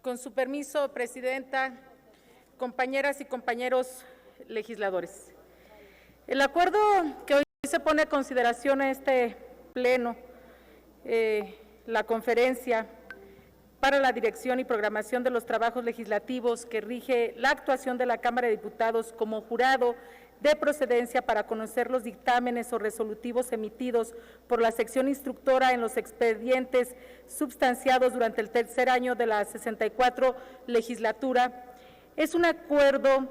Con su permiso, Presidenta, compañeras y compañeros legisladores. El acuerdo que hoy se pone a consideración a este pleno, la conferencia para la dirección y programación de los trabajos legislativos que rige la actuación de la Cámara de Diputados como jurado de procedencia para conocer los dictámenes o resolutivos emitidos por la sección instructora en los expedientes substanciados durante el tercer año de la 64 legislatura, es un acuerdo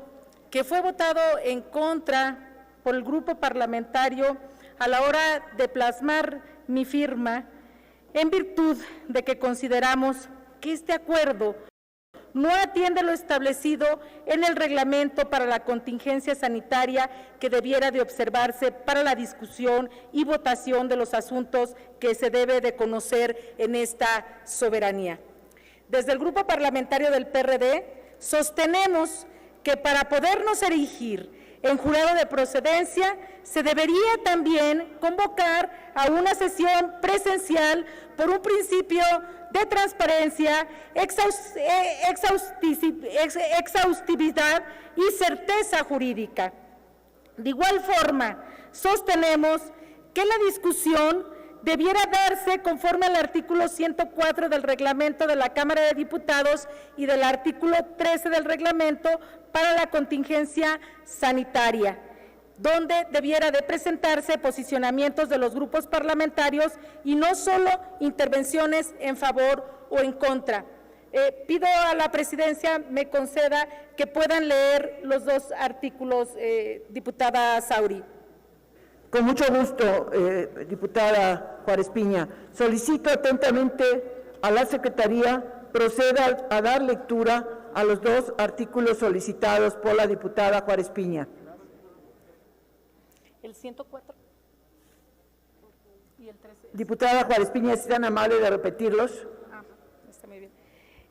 que fue votado en contra por el grupo parlamentario a la hora de plasmar mi firma, en virtud de que consideramos que este acuerdo no atiende lo establecido en el reglamento para la contingencia sanitaria que debiera de observarse para la discusión y votación de los asuntos que se debe de conocer en esta soberanía. Desde el Grupo Parlamentario del PRD sostenemos que para podernos erigir en jurado de procedencia se debería también convocar a una sesión presencial por un principio de transparencia, exhaustividad y certeza jurídica. De igual forma, sostenemos que la discusión debiera darse conforme al artículo 104 del reglamento de la Cámara de Diputados y del artículo 13 del reglamento para la contingencia sanitaria, donde debiera de presentarse posicionamientos de los grupos parlamentarios y no solo intervenciones en favor o en contra. Pido a la presidencia me conceda que puedan leer los dos artículos, diputada Sauri. Con mucho gusto, diputada Juárez Piña. Solicito atentamente a la Secretaría proceda a dar lectura a los dos artículos solicitados por la diputada Juárez Piña. El 104 y el 13. Diputada Juárez Piña, ¿es tan amable de repetirlos? Está muy bien.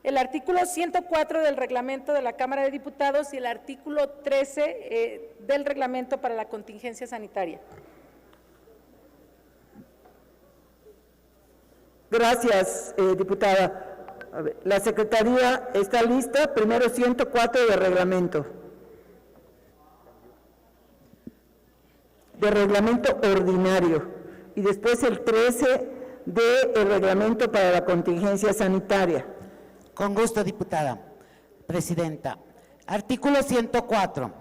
El artículo 104 del reglamento de la Cámara de Diputados y el artículo 13 del reglamento para la contingencia sanitaria. Gracias, diputada. A ver, la Secretaría está lista. Primero 104 de reglamento. De reglamento ordinario y después el 13 del reglamento para la contingencia sanitaria. Con gusto, diputada. Presidenta. Artículo 104.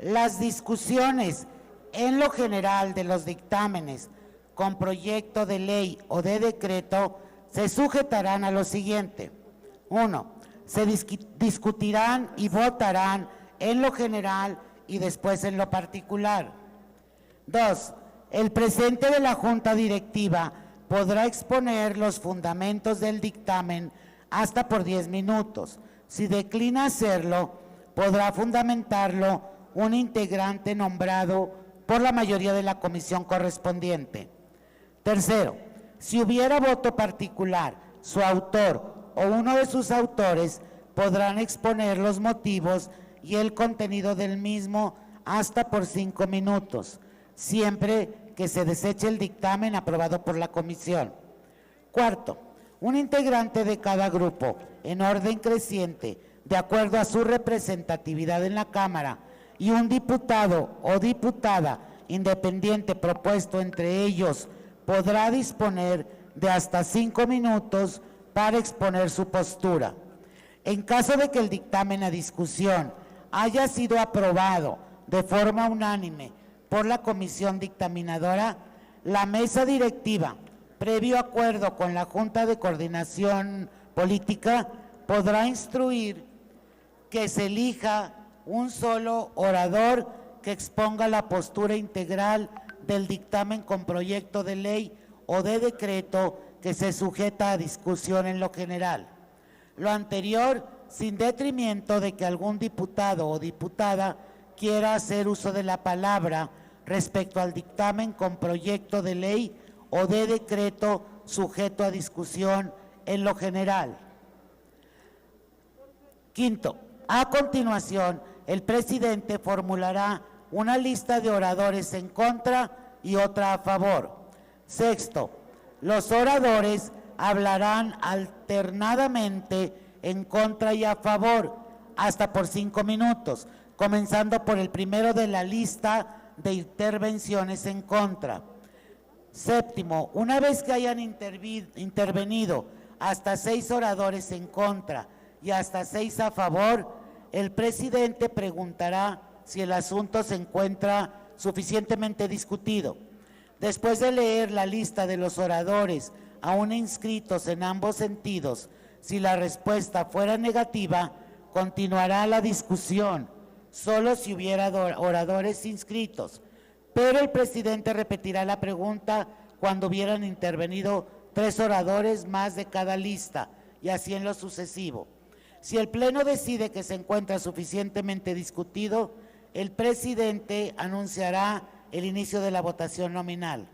Las discusiones en lo general de los dictámenes con proyecto de ley o de decreto se sujetarán a lo siguiente. 1. Se discutirán y votarán en lo general y después en lo particular. 2. El presidente de la Junta Directiva podrá exponer los fundamentos del dictamen hasta por 10 minutos. Si declina hacerlo, podrá fundamentarlo un integrante nombrado por la mayoría de la comisión correspondiente. Tercero, si hubiera voto particular, su autor o uno de sus autores podrán exponer los motivos y el contenido del mismo hasta por 5 minutos. Siempre que se deseche el dictamen aprobado por la comisión. Cuarto, un integrante de cada grupo, en orden creciente, de acuerdo a su representatividad en la Cámara, y un diputado o diputada independiente propuesto entre ellos, podrá disponer de hasta 5 minutos para exponer su postura. En caso de que el dictamen a discusión haya sido aprobado de forma unánime por la comisión dictaminadora, la mesa directiva, previo acuerdo con la Junta de Coordinación Política, podrá instruir que se elija un solo orador que exponga la postura integral del dictamen con proyecto de ley o de decreto que se sujeta a discusión en lo general. Lo anterior, sin detrimento de que algún diputado o diputada quiera hacer uso de la palabra respecto al dictamen con proyecto de ley o de decreto sujeto a discusión en lo general. Quinto, a continuación, el presidente formulará una lista de oradores en contra y otra a favor. Sexto, los oradores hablarán alternadamente en contra y a favor, hasta por 5 minutos, comenzando por el primero de la lista de intervenciones en contra. Séptimo, una vez que hayan intervenido hasta 6 oradores en contra y hasta 6 a favor, el presidente preguntará si el asunto se encuentra suficientemente discutido. Después de leer la lista de los oradores aún inscritos en ambos sentidos, si la respuesta fuera negativa, continuará la discusión, solo si hubiera oradores inscritos, pero el presidente repetirá la pregunta cuando hubieran intervenido 3 oradores más de cada lista, y así en lo sucesivo. Si el Pleno decide que se encuentra suficientemente discutido, el presidente anunciará el inicio de la votación nominal.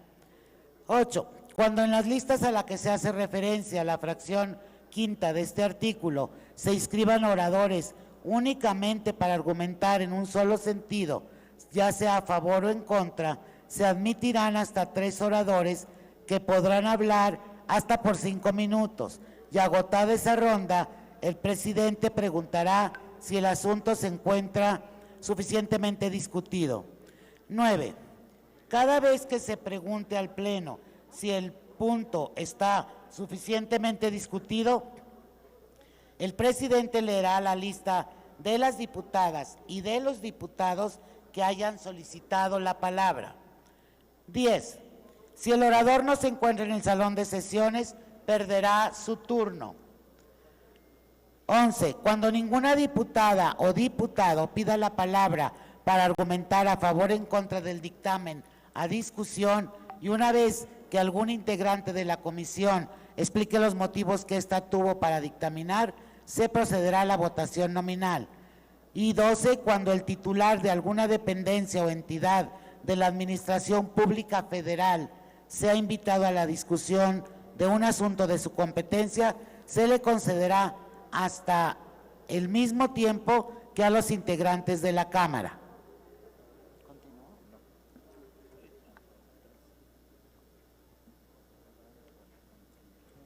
8. Cuando en las listas a la que se hace referencia a la fracción quinta de este artículo se inscriban oradores únicamente para argumentar en un solo sentido, ya sea a favor o en contra, se admitirán hasta 3 oradores que podrán hablar hasta por 5 minutos, y agotada esa ronda, el presidente preguntará si el asunto se encuentra suficientemente discutido. 9. Cada vez que se pregunte al Pleno si el punto está suficientemente discutido, el presidente leerá la lista de las diputadas y de los diputados que hayan solicitado la palabra. 10. Si el orador no se encuentra en el salón de sesiones, perderá su turno. 11. Cuando ninguna diputada o diputado pida la palabra para argumentar a favor o en contra del dictamen a discusión, y una vez que algún integrante de la comisión explique los motivos que ésta tuvo para dictaminar, se procederá a la votación nominal. Y 12. Cuando el titular de alguna dependencia o entidad de la Administración Pública Federal sea invitado a la discusión de un asunto de su competencia, se le concederá hasta el mismo tiempo que a los integrantes de la Cámara.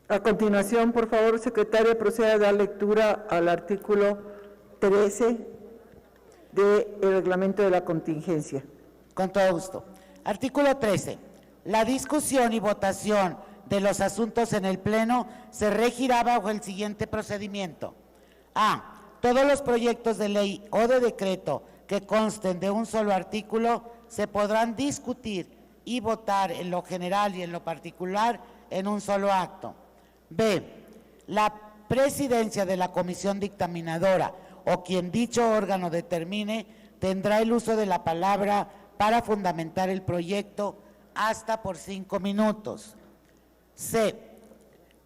A continuación, por favor, secretaria, proceda a dar lectura al artículo 13 del reglamento de la contingencia. Con todo gusto. Artículo 13. La discusión y votación de los asuntos en el Pleno se regirá bajo el siguiente procedimiento. A. Todos los proyectos de ley o de decreto que consten de un solo artículo se podrán discutir y votar en lo general y en lo particular en un solo acto. B. La presidencia de la comisión dictaminadora o quien dicho órgano determine tendrá el uso de la palabra para fundamentar el proyecto hasta por 5 minutos. C.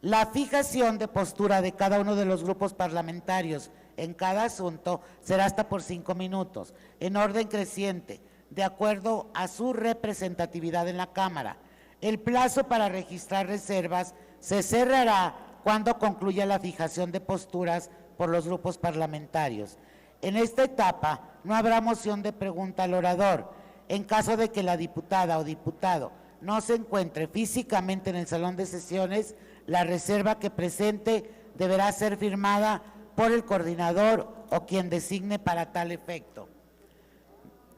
La fijación de postura de cada uno de los grupos parlamentarios en cada asunto será hasta por 5 minutos, en orden creciente, de acuerdo a su representatividad en la Cámara. El plazo para registrar reservas se cerrará cuando concluya la fijación de posturas por los grupos parlamentarios. En esta etapa no habrá moción de pregunta al orador. En caso de que la diputada o diputado no se encuentre físicamente en el salón de sesiones, la reserva que presente deberá ser firmada por el coordinador o quien designe para tal efecto.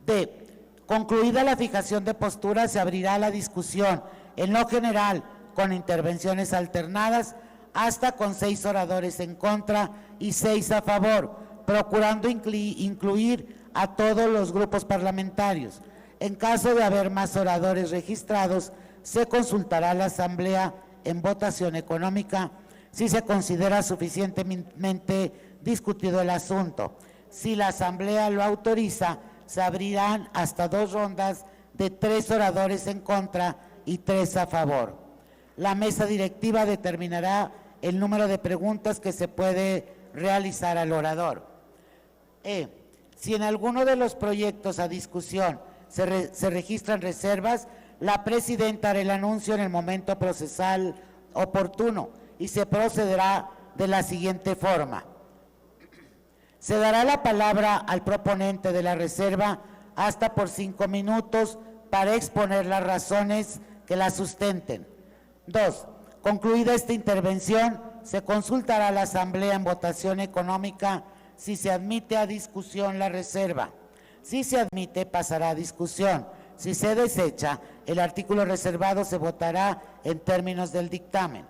D. Concluida la fijación de posturas, se abrirá la discusión en lo general con intervenciones alternadas hasta con 6 oradores en contra y 6 a favor, procurando incluir a todos los grupos parlamentarios. En caso de haber más oradores registrados, se consultará a la Asamblea en votación económica si se considera suficientemente discutido el asunto. Si la Asamblea lo autoriza, se abrirán hasta 2 rondas de 3 oradores en contra y 3 a favor. La mesa directiva determinará el número de preguntas que se puede realizar al orador. E. Si en alguno de los proyectos a discusión se registran reservas, la presidenta hará el anuncio en el momento procesal oportuno y se procederá de la siguiente forma. Se dará la palabra al proponente de la reserva hasta por 5 minutos para exponer las razones que la sustenten. 2. Concluida esta intervención, se consultará a la Asamblea en votación económica si se admite a discusión la reserva. Si se admite, pasará a discusión. Si se desecha, el artículo reservado se votará en términos del dictamen.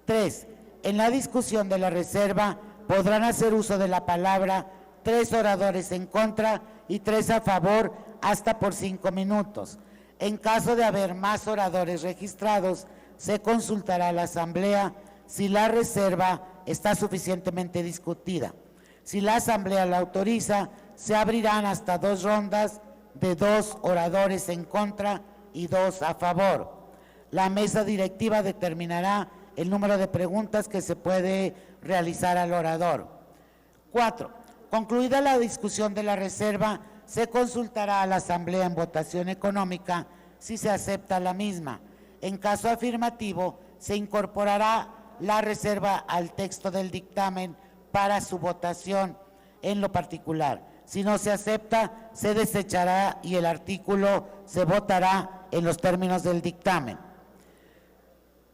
3. En la discusión de la reserva podrán hacer uso de la palabra 3 oradores en contra y 3 a favor hasta por 5 minutos. En caso de haber más oradores registrados, se consultará a la Asamblea si la reserva está suficientemente discutida. Si la Asamblea la autoriza, se abrirán hasta 2 rondas de 2 oradores en contra y 2 a favor. La mesa directiva determinará el número de preguntas que se puede realizar al orador. 4. Concluida la discusión de la reserva, se consultará a la Asamblea en votación económica si se acepta la misma. En caso afirmativo, se incorporará la reserva al texto del dictamen para su votación en lo particular. Si no se acepta, se desechará y el artículo se votará en los términos del dictamen.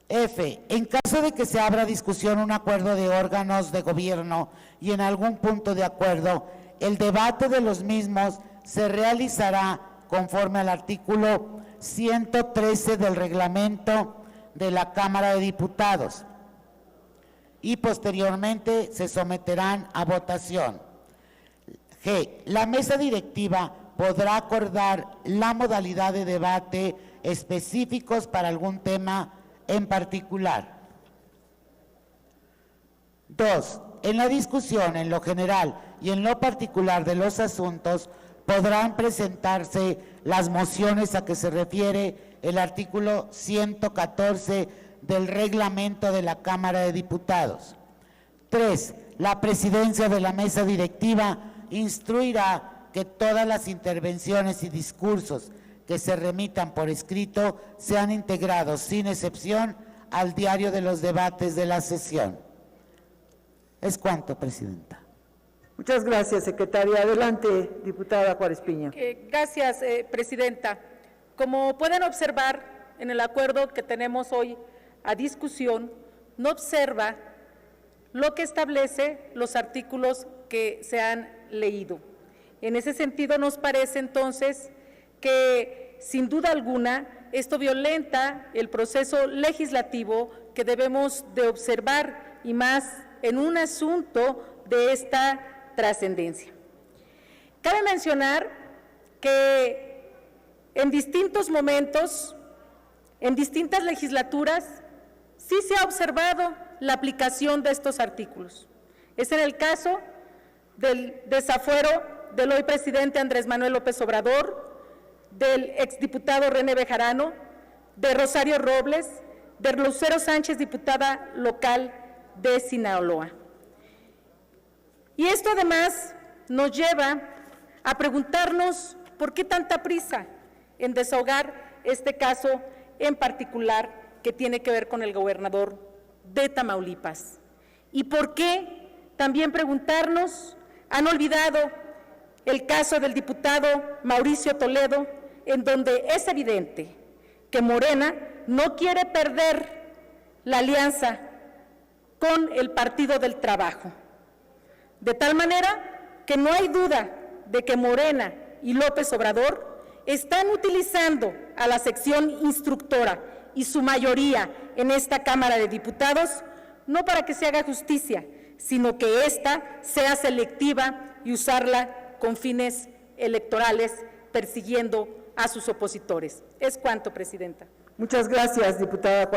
F. En caso de que se abra discusión un acuerdo de órganos de gobierno y en algún punto de acuerdo, el debate de los mismos se realizará conforme al artículo 113 del reglamento de la Cámara de Diputados y posteriormente se someterán a votación. G. La mesa directiva podrá acordar la modalidad de debate específicos para algún tema en particular. 2. En la discusión, en lo general y en lo particular de los asuntos, podrán presentarse las mociones a que se refiere el artículo 114 del reglamento de la Cámara de Diputados. 3. La presidencia de la mesa directiva instruirá que todas las intervenciones y discursos que se remitan por escrito sean integrados sin excepción al diario de los debates de la sesión. Es cuanto, Presidenta. Muchas gracias, secretaria. Adelante, diputada Juárez Piña. Gracias, Presidenta. Como pueden observar en el acuerdo que tenemos hoy a discusión, no observa lo que establece los artículos que se han leído. En ese sentido, nos parece entonces que, sin duda alguna, esto violenta el proceso legislativo que debemos de observar y más en un asunto de esta trascendencia. Cabe mencionar que en distintos momentos, en distintas legislaturas, sí se ha observado la aplicación de estos artículos. Es en el caso del desafuero del hoy presidente Andrés Manuel López Obrador, del exdiputado René Bejarano, de Rosario Robles, de Lucero Sánchez, diputada local de Sinaloa. Y esto además nos lleva a preguntarnos por qué tanta prisa en desahogar este caso en particular que tiene que ver con el gobernador de Tamaulipas. Y por qué también preguntarnos, han olvidado el caso del diputado Mauricio Toledo, en donde es evidente que Morena no quiere perder la alianza con el Partido del Trabajo. De tal manera que no hay duda de que Morena y López Obrador están utilizando a la sección instructora y su mayoría en esta Cámara de Diputados, no para que se haga justicia, sino que ésta sea selectiva y usarla con fines electorales, persiguiendo a sus opositores. Es cuanto, Presidenta. Muchas gracias, diputada Juárez.